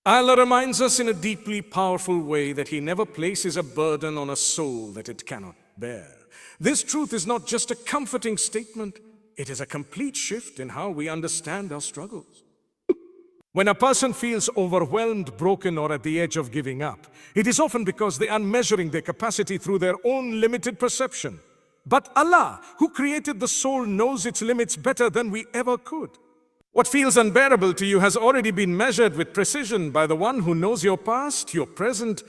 Allah reminds us in a deeply powerful way that He never places a burden on a soul that it cannot bear. This truth is not just a comforting statement, it is a complete shift in how we understand our struggles. When a person feels overwhelmed, broken, or at the edge of giving up, it is often because they are measuring their capacity through their own limited perception. But Allah, who created the soul, knows its limits better than we ever could. What feels unbearable to you has already been measured with precision by the one who knows your past, your present,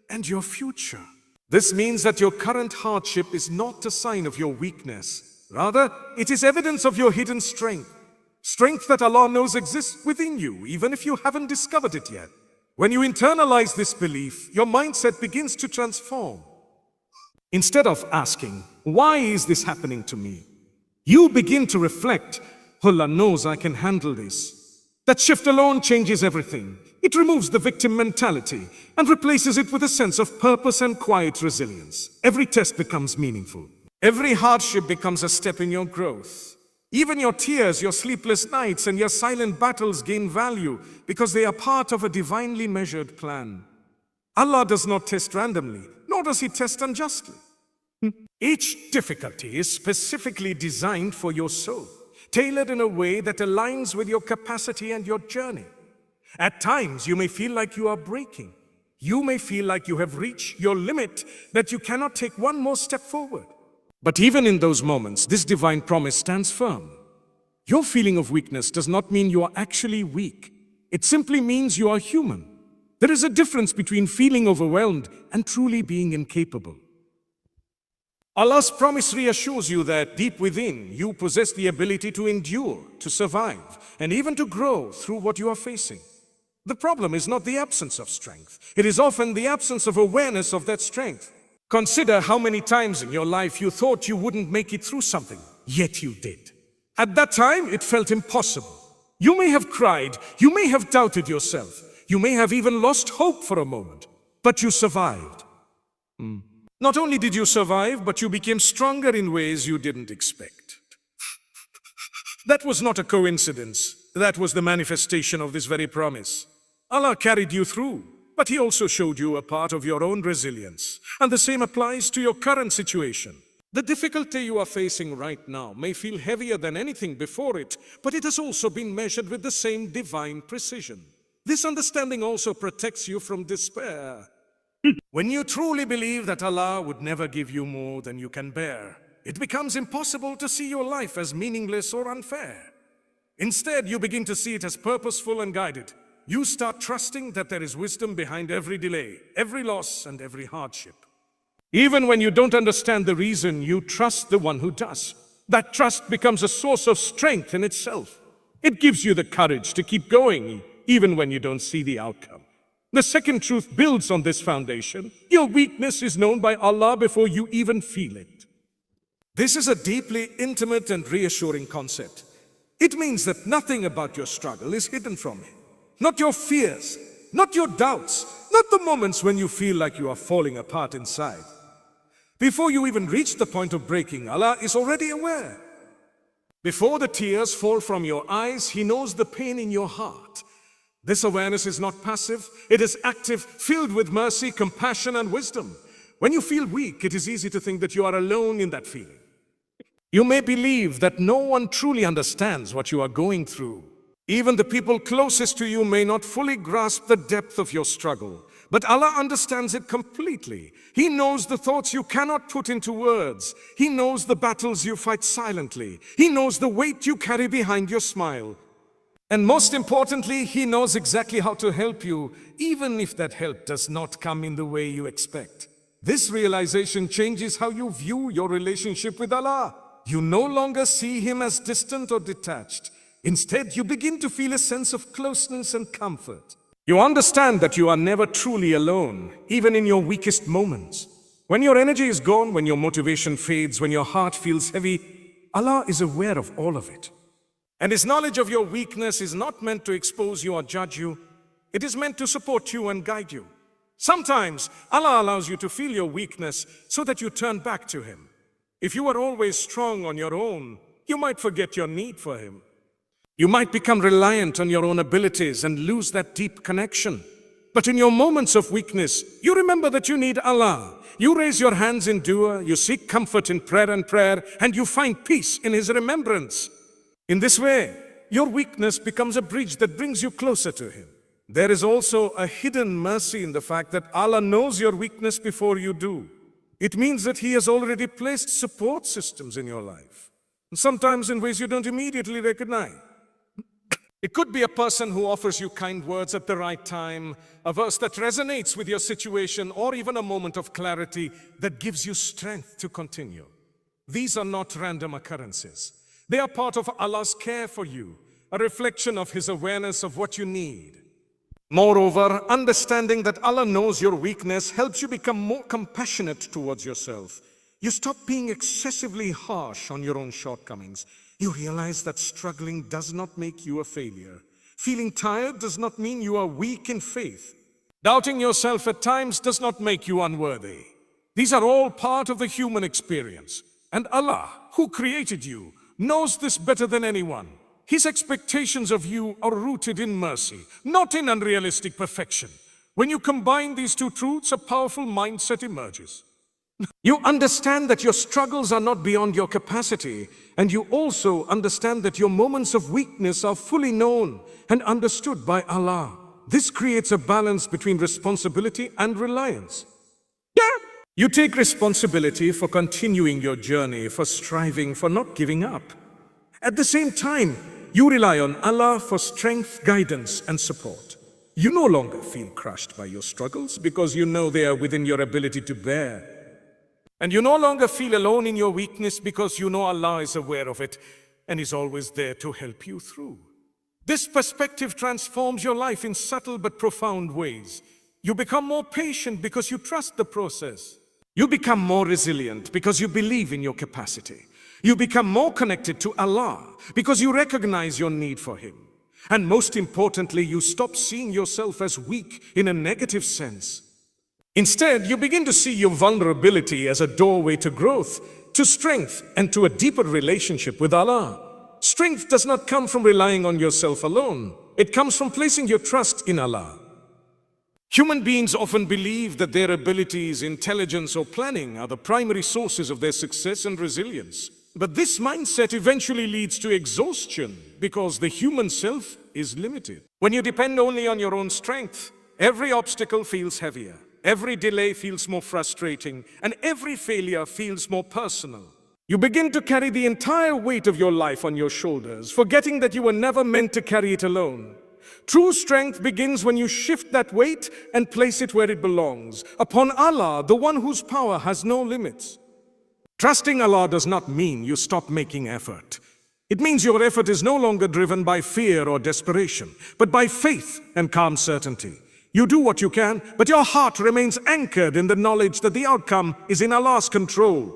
and your future. This means that your current hardship is not a sign of your weakness. Rather, it is evidence of your hidden strength. Strength that Allah knows exists within you, even if you haven't discovered it yet. When you internalize this belief, your mindset begins to transform. Instead of asking, "Why is this happening to me?" you begin to reflect, "Allah knows I can handle this." That shift alone changes everything. It removes the victim mentality and replaces it with a sense of purpose and quiet resilience. Every test becomes meaningful. Every hardship becomes a step in your growth. Even your tears, your sleepless nights, and your silent battles gain value because they are part of a divinely measured plan. Allah does not test randomly, nor does He test unjustly. Each difficulty is specifically designed for your soul, tailored in a way that aligns with your capacity and your journey. At times, you may feel like you are breaking. You may feel like you have reached your limit, that you cannot take one more step forward. But even in those moments, this divine promise stands firm. Your feeling of weakness does not mean you are actually weak. It simply means you are human. There is a difference between feeling overwhelmed and truly being incapable. Allah's promise reassures you that deep within, you possess the ability to endure, to survive, and even to grow through what you are facing. The problem is not the absence of strength. It is often the absence of awareness of that strength. Consider how many times in your life you thought you wouldn't make it through something, yet you did. At that time, it felt impossible. You may have cried, you may have doubted yourself, you may have even lost hope for a moment, but you survived. Not only did you survive, but you became stronger in ways you didn't expect. That was not a coincidence. That was the manifestation of this very promise. Allah carried you through, but He also showed you a part of your own resilience. And the same applies to your current situation. The difficulty you are facing right now may feel heavier than anything before it, but it has also been measured with the same divine precision. This understanding also protects you from despair. When you truly believe that Allah would never give you more than you can bear, it becomes impossible to see your life as meaningless or unfair. Instead, you begin to see it as purposeful and guided. You start trusting that there is wisdom behind every delay, every loss, and every hardship. Even when you don't understand the reason, you trust the one who does. That trust becomes a source of strength in itself. It gives you the courage to keep going, even when you don't see the outcome. The second truth builds on this foundation. Your weakness is known by Allah before you even feel it. This is a deeply intimate and reassuring concept. It means that nothing about your struggle is hidden from Him. Not your fears, not your doubts, not the moments when you feel like you are falling apart inside. Before you even reach the point of breaking, Allah is already aware. Before the tears fall from your eyes, He knows the pain in your heart. This awareness is not passive, it is active, filled with mercy, compassion, and wisdom. When you feel weak, it is easy to think that you are alone in that feeling. You may believe that no one truly understands what you are going through. Even the people closest to you may not fully grasp the depth of your struggle, but Allah understands it completely. He knows the thoughts you cannot put into words. He knows the battles you fight silently. He knows the weight you carry behind your smile. And most importantly, He knows exactly how to help you, even if that help does not come in the way you expect. This realization changes how you view your relationship with Allah. You no longer see Him as distant or detached. Instead, you begin to feel a sense of closeness and comfort. You understand that you are never truly alone, even in your weakest moments. When your energy is gone, when your motivation fades, when your heart feels heavy, Allah is aware of all of it. And His knowledge of your weakness is not meant to expose you or judge you. It is meant to support you and guide you. Sometimes, Allah allows you to feel your weakness so that you turn back to Him. If you are always strong on your own, you might forget your need for Him. You might become reliant on your own abilities and lose that deep connection. But in your moments of weakness, you remember that you need Allah. You raise your hands in dua, you seek comfort in prayer, and you find peace in His remembrance. In this way, your weakness becomes a bridge that brings you closer to Him. There is also a hidden mercy in the fact that Allah knows your weakness before you do. It means that He has already placed support systems in your life, and sometimes in ways you don't immediately recognize. It could be a person who offers you kind words at the right time, a verse that resonates with your situation, or even a moment of clarity that gives you strength to continue. These are not random occurrences. They are part of Allah's care for you, a reflection of His awareness of what you need. Moreover, understanding that Allah knows your weakness helps you become more compassionate towards yourself. You stop being excessively harsh on your own shortcomings. You realize that struggling does not make you a failure. Feeling tired does not mean you are weak in faith. Doubting yourself at times does not make you unworthy. These are all part of the human experience. And Allah, who created you, knows this better than anyone. His expectations of you are rooted in mercy, not in unrealistic perfection. When you combine these two truths, a powerful mindset emerges. You understand that your struggles are not beyond your capacity, and you also understand that your moments of weakness are fully known and understood by Allah. This creates a balance between responsibility and reliance. You take responsibility for continuing your journey, for striving, for not giving up. At the same time, you rely on Allah for strength, guidance, and support. You no longer feel crushed by your struggles because you know they are within your ability to bear. And you no longer feel alone in your weakness because you know Allah is aware of it and is always there to help you through. This perspective transforms your life in subtle but profound ways. You become more patient because you trust the process. You become more resilient because you believe in your capacity. You become more connected to Allah because you recognize your need for Him. And most importantly, you stop seeing yourself as weak in a negative sense. Instead, you begin to see your vulnerability as a doorway to growth, to strength, and to a deeper relationship with Allah. Strength does not come from relying on yourself alone. It comes from placing your trust in Allah. Human beings often believe that their abilities, intelligence, or planning are the primary sources of their success and resilience. But this mindset eventually leads to exhaustion because the human self is limited. When you depend only on your own strength, every obstacle feels heavier. Every delay feels more frustrating, and every failure feels more personal. You begin to carry the entire weight of your life on your shoulders, forgetting that you were never meant to carry it alone. True strength begins when you shift that weight and place it where it belongs, upon Allah, the one whose power has no limits. Trusting Allah does not mean you stop making effort. It means your effort is no longer driven by fear or desperation, but by faith and calm certainty. You do what you can, but your heart remains anchored in the knowledge that the outcome is in Allah's control.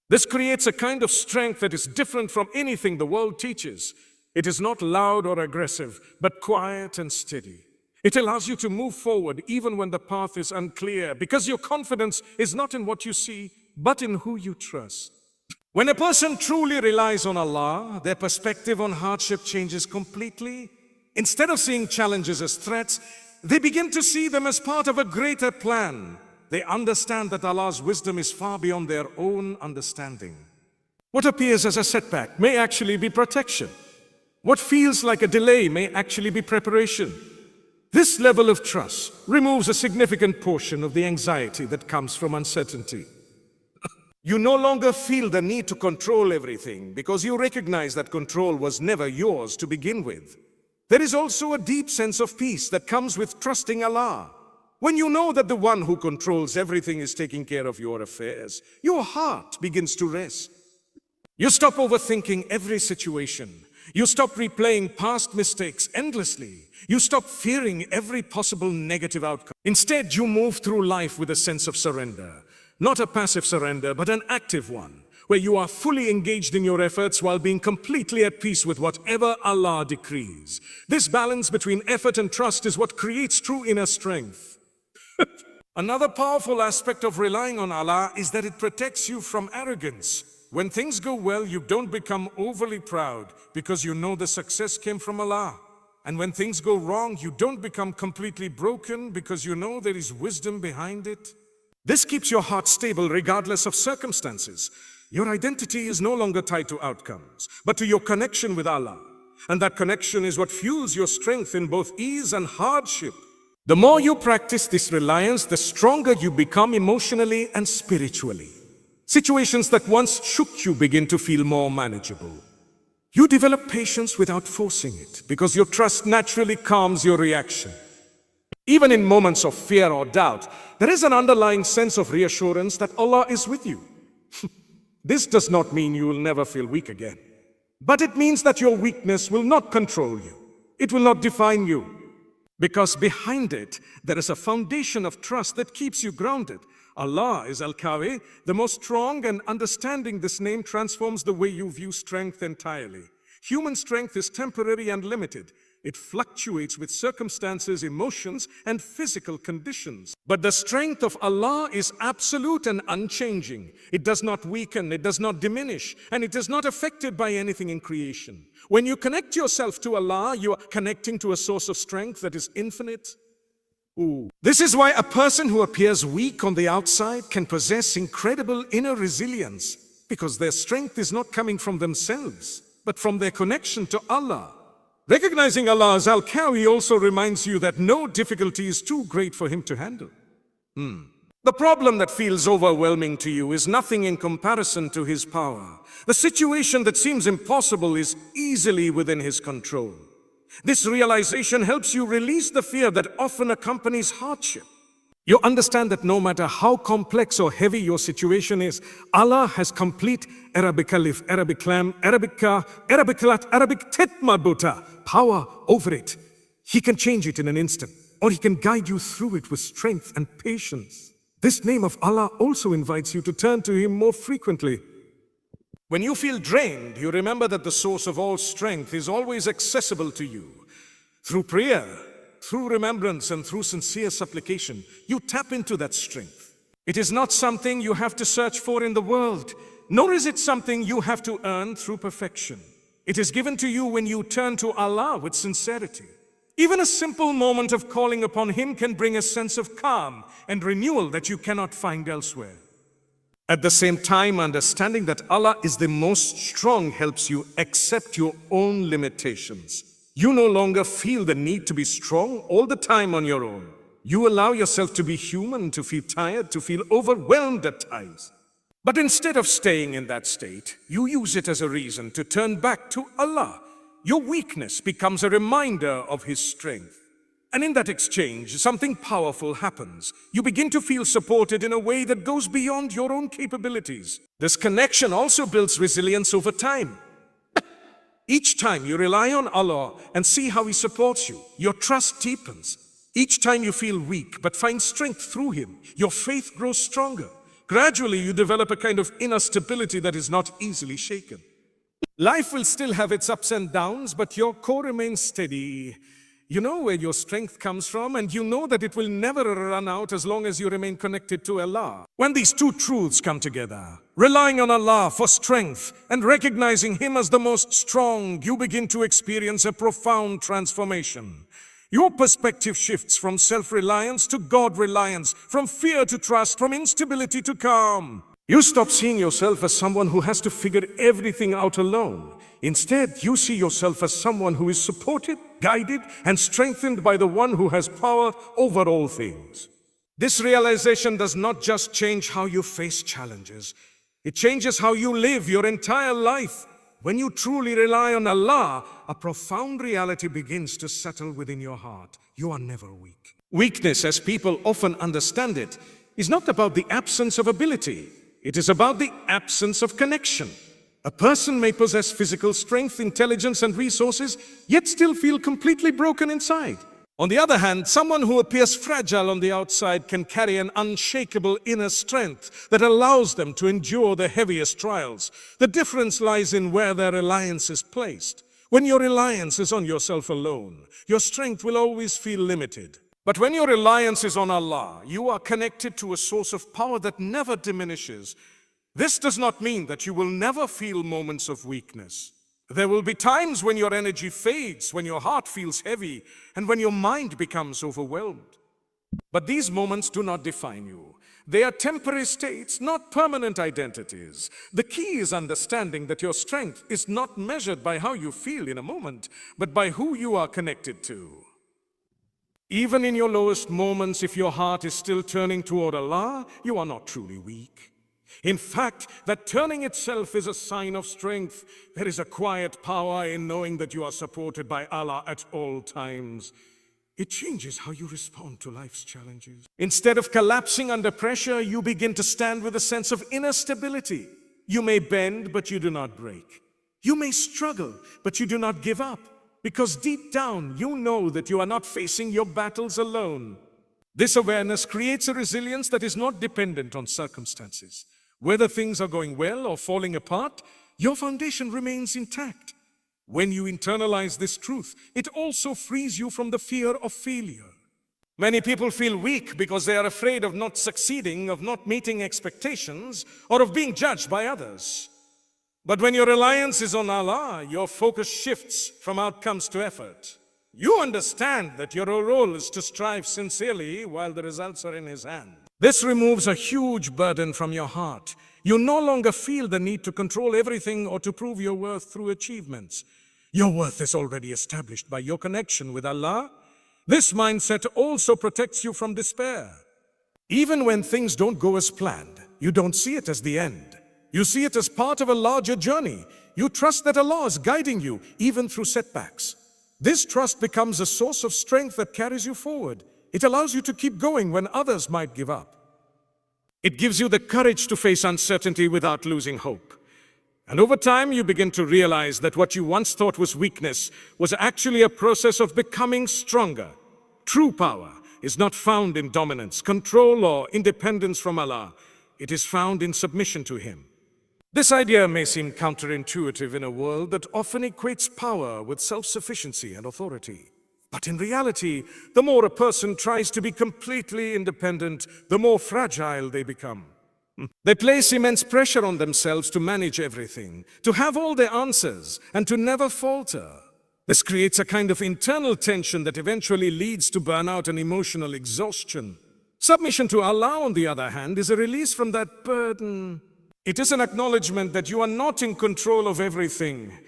This creates a kind of strength that is different from anything the world teaches. It is not loud or aggressive, but quiet and steady. It allows you to move forward even when the path is unclear, because your confidence is not in what you see, but in who you trust. When a person truly relies on Allah, their perspective on hardship changes completely. Instead of seeing challenges as threats, they begin to see them as part of a greater plan. They understand that Allah's wisdom is far beyond their own understanding. What appears as a setback may actually be protection. What feels like a delay may actually be preparation. This level of trust removes a significant portion of the anxiety that comes from uncertainty. You no longer feel the need to control everything because you recognize that control was never yours to begin with. There is also a deep sense of peace that comes with trusting Allah. When you know that the one who controls everything is taking care of your affairs, your heart begins to rest. You stop overthinking every situation. You stop replaying past mistakes endlessly. You stop fearing every possible negative outcome. Instead, you move through life with a sense of surrender. Not a passive surrender, but an active one, where you are fully engaged in your efforts while being completely at peace with whatever Allah decrees. This balance between effort and trust is what creates true inner strength. Another powerful aspect of relying on Allah is that it protects you from arrogance. when things go well, you don't become overly proud because you know the success came from Allah. And when things go wrong, you don't become completely broken because you know there is wisdom behind it. This keeps your heart stable regardless of circumstances. Your identity is no longer tied to outcomes, but to your connection with Allah. And that connection is what fuels your strength in both ease and hardship. The more you practice this reliance, the stronger you become emotionally and spiritually. Situations that once shook you begin to feel more manageable. You develop patience without forcing it, because your trust naturally calms your reaction. Even in moments of fear or doubt, there is an underlying sense of reassurance that Allah is with you. This does not mean you will never feel weak again, but it means that your weakness will not control you. It will not define you. Because behind it, there is a foundation of trust that keeps you grounded. Allah is Al-Qawi, the most strong, and understanding this name transforms the way you view strength entirely. Human strength is temporary and limited. It fluctuates with circumstances, emotions, and physical conditions. But the strength of Allah is absolute and unchanging. It does not weaken, it does not diminish, and it is not affected by anything in creation. When you connect yourself to Allah, you are connecting to a source of strength that is infinite. This is why a person who appears weak on the outside can possess incredible inner resilience, because their strength is not coming from themselves, but from their connection to Allah. Recognizing Allah as Al-Qawi also reminds you that no difficulty is too great for Him to handle. The problem that feels overwhelming to you is nothing in comparison to His power. The situation that seems impossible is easily within His control. This realization helps you release the fear that often accompanies hardship. You understand that no matter how complex or heavy your situation is, Allah has complete Arabic Alif, Arabic Lam, Arabic Ka, Arabic Lat, Arabic Tet Marbuta power over it. He can change it in an instant, or He can guide you through it with strength and patience. This name of Allah also invites you to turn to Him more frequently. When you feel drained, you remember that the source of all strength is always accessible to you. Through prayer, through remembrance, and through sincere supplication, you tap into that strength. It is not something you have to search for in the world, nor is it something you have to earn through perfection. It is given to you when you turn to Allah with sincerity. Even a simple moment of calling upon Him can bring a sense of calm and renewal that you cannot find elsewhere. At the same time, understanding that Allah is the most strong helps you accept your own limitations. You no longer feel the need to be strong all the time on your own. You allow yourself to be human, to feel tired, to feel overwhelmed at times. But instead of staying in that state, you use it as a reason to turn back to Allah. Your weakness becomes a reminder of His strength. And in that exchange, something powerful happens. You begin to feel supported in a way that goes beyond your own capabilities. This connection also builds resilience over time. Each time you rely on Allah and see how He supports you, your trust deepens. Each time you feel weak but find strength through Him, your faith grows stronger. Gradually, you develop a kind of inner stability that is not easily shaken. Life will still have its ups and downs, but your core remains steady. You know where your strength comes from, and you know that it will never run out as long as you remain connected to Allah. When these two truths come together, relying on Allah for strength and recognizing Him as the most strong, you begin to experience a profound transformation. Your perspective shifts from self-reliance to God-reliance, from fear to trust, from instability to calm. You stop seeing yourself as someone who has to figure everything out alone. Instead, you see yourself as someone who is supported, guided, and strengthened by the one who has power over all things. This realization does not just change how you face challenges. It changes how you live your entire life. When you truly rely on Allah, a profound reality begins to settle within your heart. You are never weak. Weakness, as people often understand it, is not about the absence of ability. It is about the absence of connection. A person may possess physical strength, intelligence, and resources, yet still feel completely broken inside. On the other hand, someone who appears fragile on the outside can carry an unshakable inner strength that allows them to endure the heaviest trials. The difference lies in where their reliance is placed. When your reliance is on yourself alone, your strength will always feel limited. But when your reliance is on Allah, you are connected to a source of power that never diminishes. This does not mean that you will never feel moments of weakness. There will be times when your energy fades, when your heart feels heavy, and when your mind becomes overwhelmed. But these moments do not define you. They are temporary states, not permanent identities. The key is understanding that your strength is not measured by how you feel in a moment, but by who you are connected to. Even in your lowest moments, if your heart is still turning toward Allah, you are not truly weak. In fact, that turning itself is a sign of strength. There is a quiet power in knowing that you are supported by Allah at all times. It changes how you respond to life's challenges. Instead of collapsing under pressure, you begin to stand with a sense of inner stability. You may bend, but you do not break. You may struggle, but you do not give up. Because deep down, you know that you are not facing your battles alone. This awareness creates a resilience that is not dependent on circumstances. Whether things are going well or falling apart, your foundation remains intact. When you internalize this truth, it also frees you from the fear of failure. Many people feel weak because they are afraid of not succeeding, of not meeting expectations, or of being judged by others. But when your reliance is on Allah, your focus shifts from outcomes to effort. You understand that your role is to strive sincerely while the results are in His hand. This removes a huge burden from your heart. You no longer feel the need to control everything or to prove your worth through achievements. Your worth is already established by your connection with Allah. This mindset also protects you from despair. Even when things don't go as planned, you don't see it as the end. You see it as part of a larger journey. You trust that Allah is guiding you, even through setbacks. This trust becomes a source of strength that carries you forward. It allows you to keep going when others might give up. It gives you the courage to face uncertainty without losing hope. And over time, you begin to realize that what you once thought was weakness was actually a process of becoming stronger. True power is not found in dominance, control, or independence from Allah. It is found in submission to Him. This idea may seem counterintuitive in a world that often equates power with self-sufficiency and authority. But in reality, the more a person tries to be completely independent, the more fragile they become. They place immense pressure on themselves to manage everything, to have all the answers, and to never falter. This creates a kind of internal tension that eventually leads to burnout and emotional exhaustion. Submission to Allah, on the other hand, is a release from that burden. It is an acknowledgement that you are not in control of everything,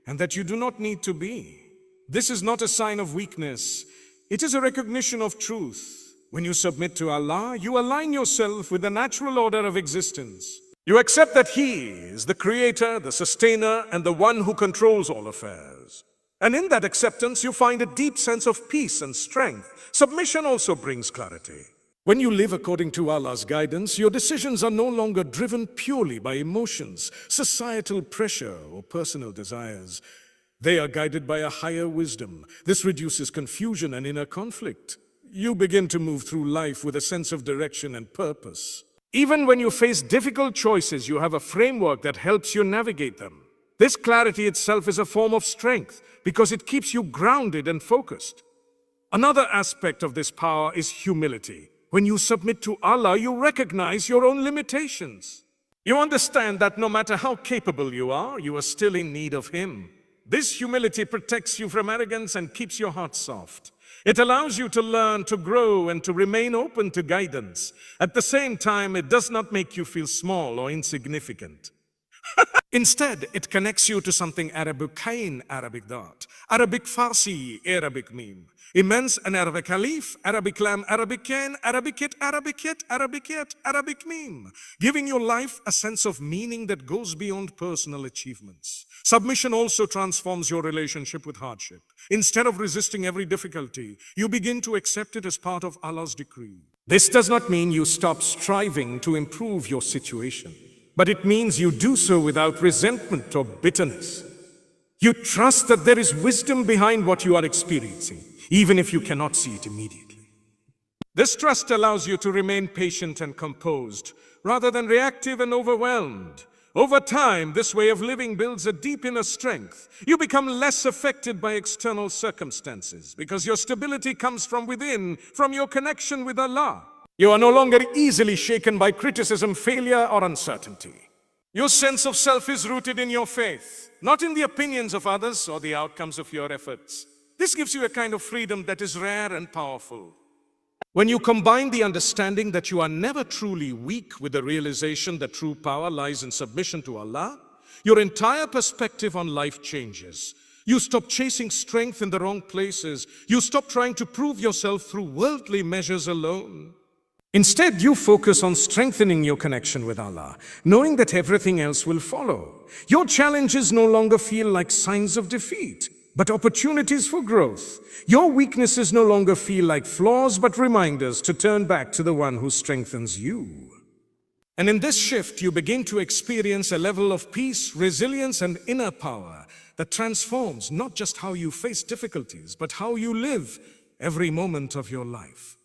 and that you do not need to be. This is not a sign of weakness. It is a recognition of truth. When you submit to Allah, you align yourself with the natural order of existence. You accept that He is the creator, the sustainer, and the one who controls all affairs. And in that acceptance, you find a deep sense of peace and strength. Submission also brings clarity. When you live according to Allah's guidance, your decisions are no longer driven purely by emotions, societal pressure, or personal desires. They are guided by a higher wisdom. This reduces confusion and inner conflict. You begin to move through life with a sense of direction and purpose. Even when you face difficult choices, you have a framework that helps you navigate them. This clarity itself is a form of strength because it keeps you grounded and focused. Another aspect of this power is humility. When you submit to Allah, you recognize your own limitations. You understand that no matter how capable you are still in need of Him. This humility protects you from arrogance and keeps your heart soft. It allows you to learn, to grow, and to remain open to guidance. At the same time, it does not make you feel small or insignificant. Instead, it connects you to something Arabic kain, Arabic dot, Arabic Farsi, Arabic meme, immense and Arabic alif, Arabic lam, Arabic kain, Arabic it, Arabic yet, Arabic yet, Arabic meme, giving your life a sense of meaning that goes beyond personal achievements. Submission also transforms your relationship with hardship. Instead of resisting every difficulty, you begin to accept it as part of Allah's decree. This does not mean you stop striving to improve your situation, but it means you do so without resentment or bitterness. You trust that there is wisdom behind what you are experiencing, even if you cannot see it immediately. This trust allows you to remain patient and composed, rather than reactive and overwhelmed. Over time, this way of living builds a deep inner strength. You become less affected by external circumstances because your stability comes from within, from your connection with Allah. You are no longer easily shaken by criticism, failure, or uncertainty. Your sense of self is rooted in your faith, not in the opinions of others or the outcomes of your efforts. This gives you a kind of freedom that is rare and powerful. When you combine the understanding that you are never truly weak with the realization that true power lies in submission to Allah, your entire perspective on life changes. You stop chasing strength in the wrong places. You stop trying to prove yourself through worldly measures alone. Instead, you focus on strengthening your connection with Allah, knowing that everything else will follow. Your challenges no longer feel like signs of defeat, but opportunities for growth. Your weaknesses no longer feel like flaws, but reminders to turn back to the one who strengthens you. And in this shift, you begin to experience a level of peace, resilience, and inner power that transforms not just how you face difficulties, but how you live every moment of your life.